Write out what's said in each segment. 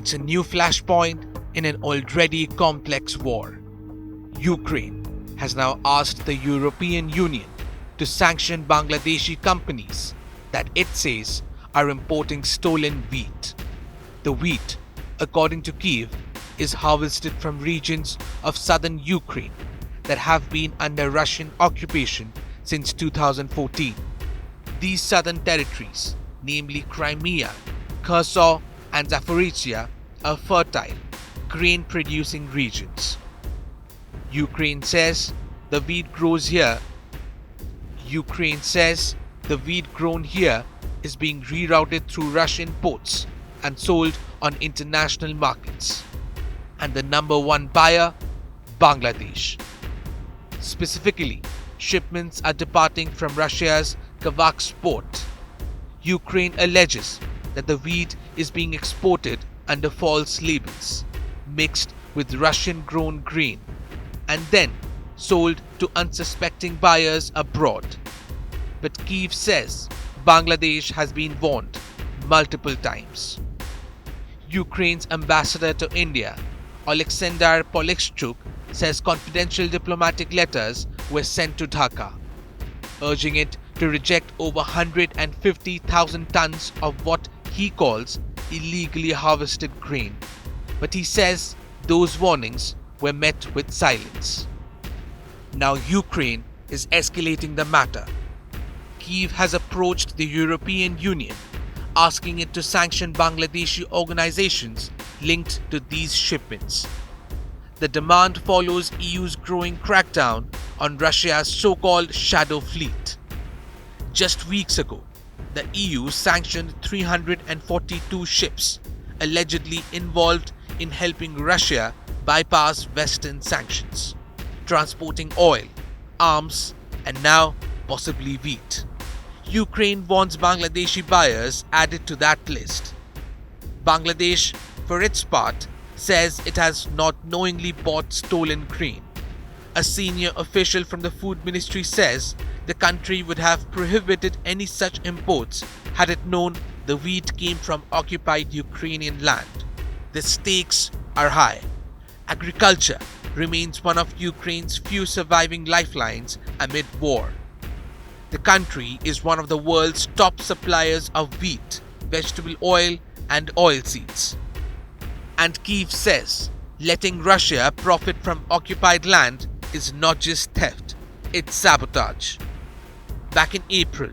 It's a new flashpoint in an already complex war. Ukraine has now asked the European Union to sanction Bangladeshi companies that it says are importing stolen wheat. The wheat, according to Kyiv, is harvested from regions of southern Ukraine that have been under Russian occupation since 2014. These southern territories, namely Crimea, Kherson, and Zaporizhia, are fertile, grain-producing regions. Ukraine says the wheat grown here is being rerouted through Russian ports and sold on international markets. And the number one buyer, Bangladesh. Specifically, shipments are departing from Russia's Kyiv port. Ukraine alleges that the wheat is being exported under false labels, mixed with Russian-grown grain, and then sold to unsuspecting buyers abroad. But Kyiv says Bangladesh has been warned multiple times. Ukraine's ambassador to India, Alexander Polishchuk, says confidential diplomatic letters were sent to Dhaka, urging it to reject over 150,000 tons of what he calls illegally harvested grain. But he says those warnings were met with silence. Now Ukraine is escalating the matter. Kyiv has approached the European Union, asking it to sanction Bangladeshi organizations linked to these shipments. The demand follows EU's growing crackdown on Russia's so-called shadow fleet. Just weeks ago, the EU sanctioned 342 ships allegedly involved in helping Russia bypass Western sanctions, transporting oil, arms, and now possibly wheat. Ukraine wants Bangladeshi buyers added to that list. Bangladesh, for its part, says it has not knowingly bought stolen grain. A senior official from the Food Ministry says the country would have prohibited any such imports had it known the wheat came from occupied Ukrainian land. The stakes are high. Agriculture remains one of Ukraine's few surviving lifelines amid war. The country is one of the world's top suppliers of wheat, vegetable oil, and oilseeds. And Kyiv says letting Russia profit from occupied land is not just theft, it's sabotage. Back in April,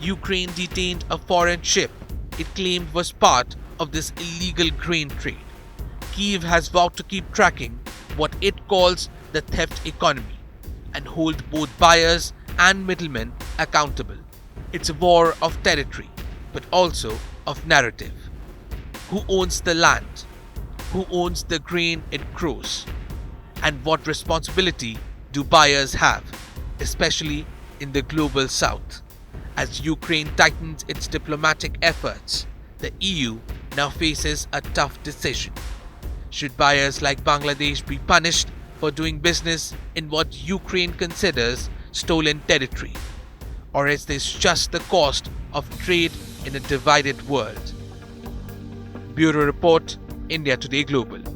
Ukraine detained a foreign ship it claimed was part of this illegal grain trade. Kyiv has vowed to keep tracking what it calls the theft economy and hold both buyers and middlemen accountable. It's a war of territory, but also of narrative. Who owns the land? Who owns the grain it grows? And what responsibility do buyers have, especially in the global south? As Ukraine tightens its diplomatic efforts, the EU now faces a tough decision. Should buyers like Bangladesh be punished for doing business in what Ukraine considers stolen territory? Or is this just the cost of trade in a divided world? Bureau Report, India Today Global.